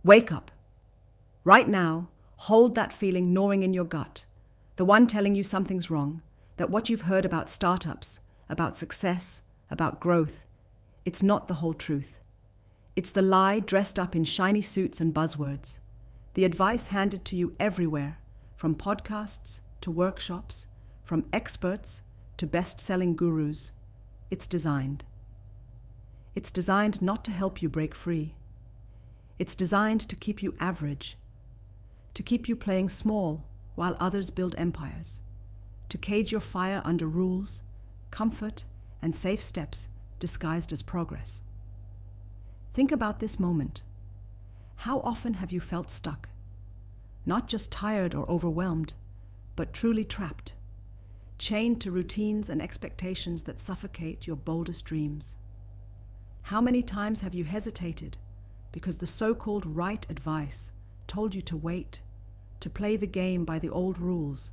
Wake up. Right now, hold that feeling gnawing in your gut, the one telling you something's wrong, that what you've heard about startups, about success, about growth, it's not the whole truth. It's the lie dressed up in shiny suits and buzzwords, the advice handed to you everywhere, from podcasts to workshops, from experts to best-selling gurus. It's designed. It's designed not to help you break free. It's designed to keep you average, to keep you playing small while others build empires, to cage your fire under rules, comfort, and safe steps disguised as progress. Think about this moment. How often have you felt stuck? Not just tired or overwhelmed, but truly trapped, chained to routines and expectations that suffocate your boldest dreams. How many times have you hesitated because the so-called right advice told you to wait, to play the game by the old rules,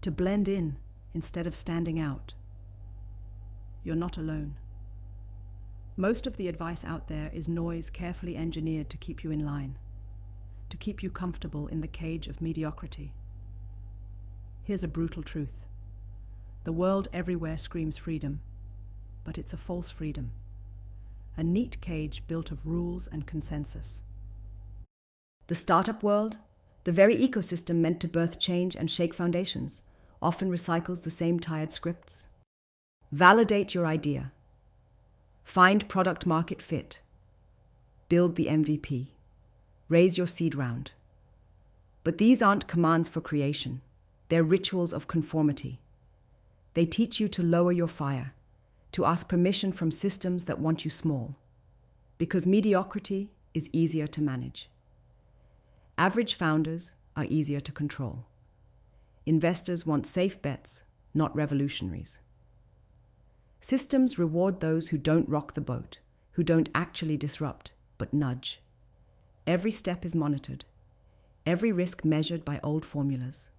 to blend in instead of standing out? You're not alone. Most of the advice out there is noise carefully engineered to keep you in line, to keep you comfortable in the cage of mediocrity. Here's a brutal truth. The world everywhere screams freedom, but it's a false freedom, a neat cage built of rules and consensus. The startup world, the very ecosystem meant to birth change and shake foundations, often recycles the same tired scripts. Validate your idea. Find product market fit. Build the MVP. Raise your seed round. But these aren't commands for creation. They're rituals of conformity. They teach you to lower your fire, to ask permission from systems that want you small, because mediocrity is easier to manage. Average founders are easier to control. Investors want safe bets, not revolutionaries. Systems reward those who don't rock the boat, who don't actually disrupt, but nudge. Every step is monitored, every risk measured by old formulas.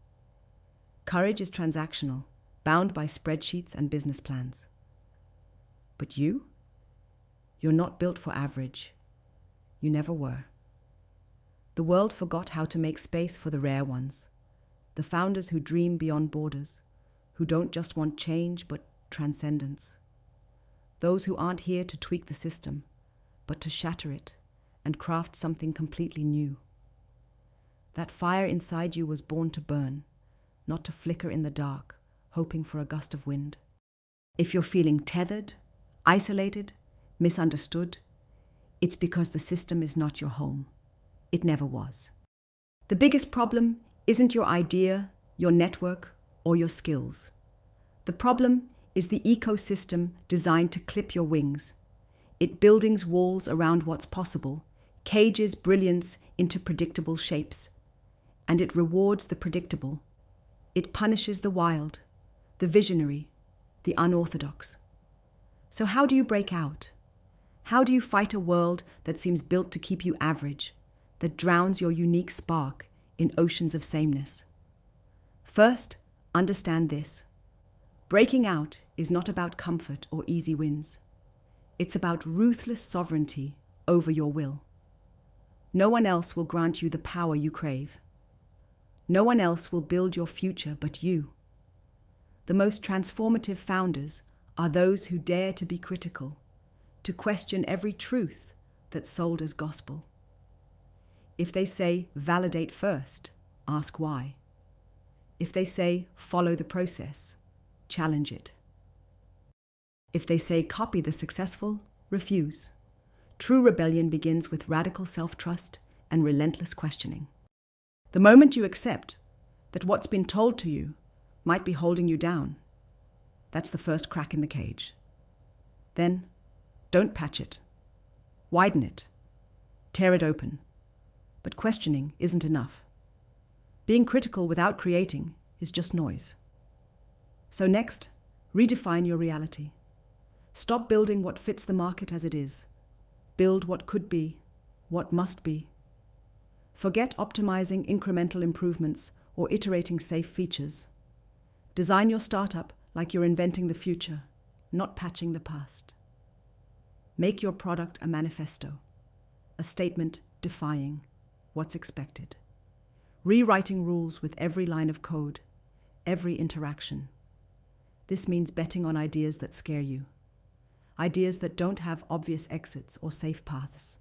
Courage is transactional, bound by spreadsheets and business plans. But you're not built for average. You never were. The world forgot how to make space for the rare ones, the founders who dream beyond borders, who don't just want change but transcendence. Those who aren't here to tweak the system, but to shatter it and craft something completely new. That fire inside you was born to burn, not to flicker in the dark, hoping for a gust of wind. If you're feeling tethered, isolated, misunderstood, it's because the system is not your home. It never was. The biggest problem isn't your idea, your network, or your skills. The problem is the ecosystem designed to clip your wings. It buildings walls around what's possible, cages brilliance into predictable shapes, and it rewards the predictable. It punishes the wild, the visionary, the unorthodox. So how do you break out? How do you fight a world that seems built to keep you average, that drowns your unique spark in oceans of sameness? First, understand this. Breaking out is not about comfort or easy wins. It's about ruthless sovereignty over your will. No one else will grant you the power you crave. No one else will build your future but you. The most transformative founders are those who dare to be critical, to question every truth that's sold as gospel. If they say, validate first, ask why. If they say, follow the process, challenge it. If they say, copy the successful, refuse. True rebellion begins with radical self-trust and relentless questioning. The moment you accept that what's been told to you might be holding you down, that's the first crack in the cage. Then, don't patch it. Widen it. Tear it open. But questioning isn't enough. Being critical without creating is just noise. So next, redefine your reality. Stop building what fits the market as it is. Build what could be, what must be. Forget optimizing incremental improvements or iterating safe features. Design your startup like you're inventing the future, not patching the past. Make your product a manifesto, a statement defying what's expected. Rewriting rules with every line of code, every interaction. This means betting on ideas that scare you. Ideas that don't have obvious exits or safe paths.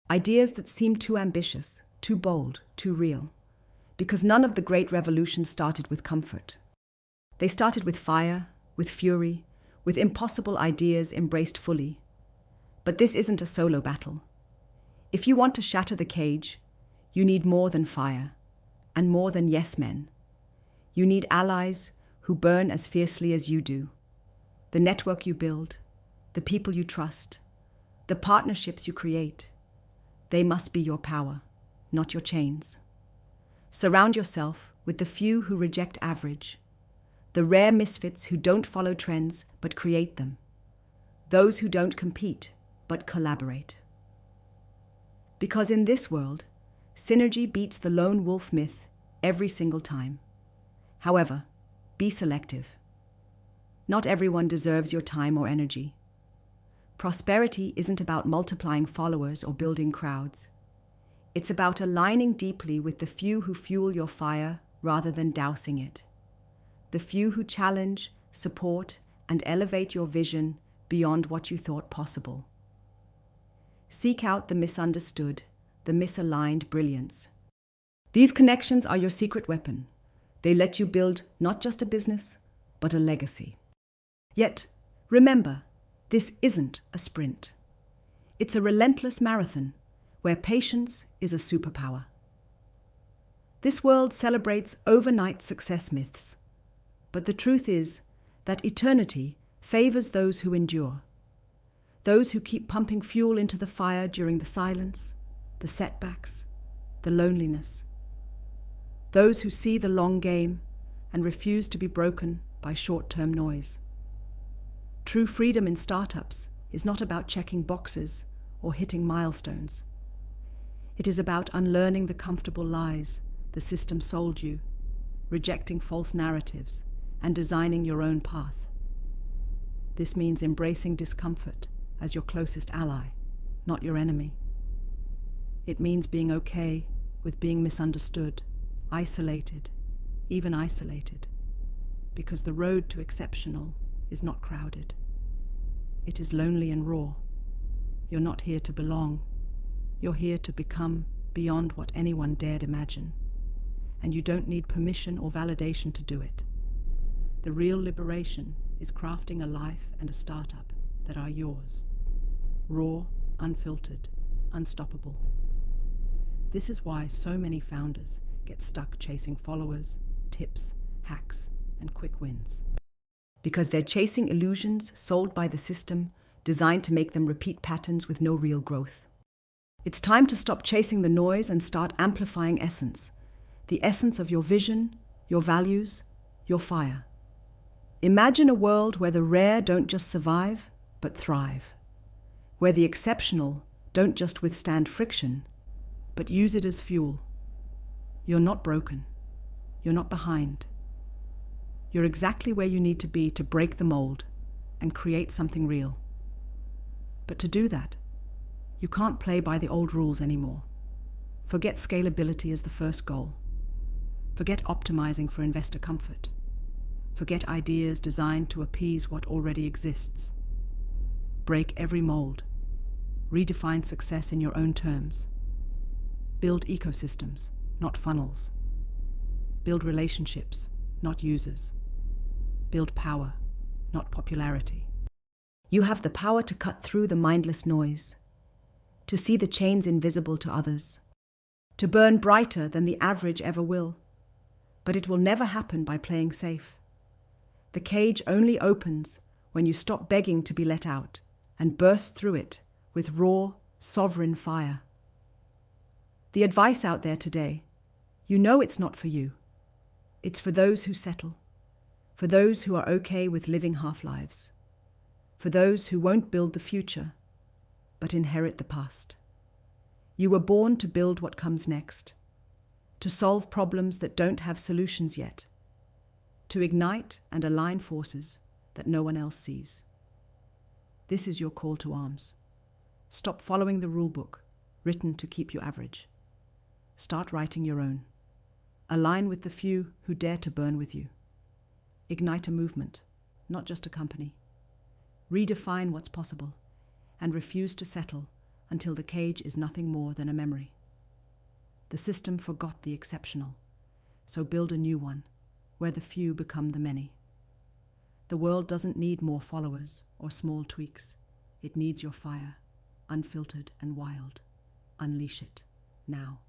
Ideas that seem too ambitious, too bold, too real. Because none of the great revolutions started with comfort. They started with fire, with fury, with impossible ideas embraced fully. But this isn't a solo battle. If you want to shatter the cage, you need more than fire, and more than yes men. You need allies who burn as fiercely as you do. The network you build, the people you trust, the partnerships you create, they must be your power, not your chains. Surround yourself with the few who reject average, the rare misfits who don't follow trends but create them, those who don't compete but collaborate. Because in this world, synergy beats the lone wolf myth every single time. However, be selective. Not everyone deserves your time or energy. Prosperity isn't about multiplying followers or building crowds. It's about aligning deeply with the few who fuel your fire rather than dousing it. The few who challenge, support, and elevate your vision beyond what you thought possible. Seek out the misunderstood, the misaligned brilliance. These connections are your secret weapon. They let you build not just a business, but a legacy. Yet, remember, this isn't a sprint. It's a relentless marathon where patience is a superpower. This world celebrates overnight success myths, but the truth is that eternity favors those who endure, those who keep pumping fuel into the fire during the silence, the setbacks, the loneliness, those who see the long game and refuse to be broken by short-term noise. True freedom in startups is not about checking boxes or hitting milestones. It is about unlearning the comfortable lies the system sold you, rejecting false narratives, and designing your own path. This means embracing discomfort as your closest ally, not your enemy. It means being okay with being misunderstood, isolated, even isolated, because the road to exceptional is not crowded. It is lonely and raw. You're not here to belong. You're here to become beyond what anyone dared imagine. And you don't need permission or validation to do it. The real liberation is crafting a life and a startup that are yours. Raw, unfiltered, unstoppable. This is why so many founders get stuck chasing followers, tips, hacks, and quick wins. Because they're chasing illusions sold by the system, designed to make them repeat patterns with no real growth. It's time to stop chasing the noise and start amplifying essence, the essence of your vision, your values, your fire. Imagine a world where the rare don't just survive, but thrive, where the exceptional don't just withstand friction, but use it as fuel. You're not broken. You're not behind. You're exactly where you need to be to break the mold and create something real. But to do that, you can't play by the old rules anymore. Forget scalability as the first goal. Forget optimizing for investor comfort. Forget ideas designed to appease what already exists. Break every mold. Redefine success in your own terms. Build ecosystems, not funnels. Build relationships, not users. Build power, not popularity. You have the power to cut through the mindless noise, to see the chains invisible to others, to burn brighter than the average ever will. But it will never happen by playing safe. The cage only opens when you stop begging to be let out and burst through it with raw, sovereign fire. The advice out there today, you know it's not for you. It's for those who settle, for those who are okay with living half-lives, for those who won't build the future, but inherit the past. You were born to build what comes next, to solve problems that don't have solutions yet, to ignite and align forces that no one else sees. This is your call to arms. Stop following the rule book, written to keep you average. Start writing your own. Align with the few who dare to burn with you. Ignite a movement, not just a company. Redefine what's possible and refuse to settle until the cage is nothing more than a memory. The system forgot the exceptional, so build a new one where the few become the many. The world doesn't need more followers or small tweaks. It needs your fire, unfiltered and wild. Unleash it now.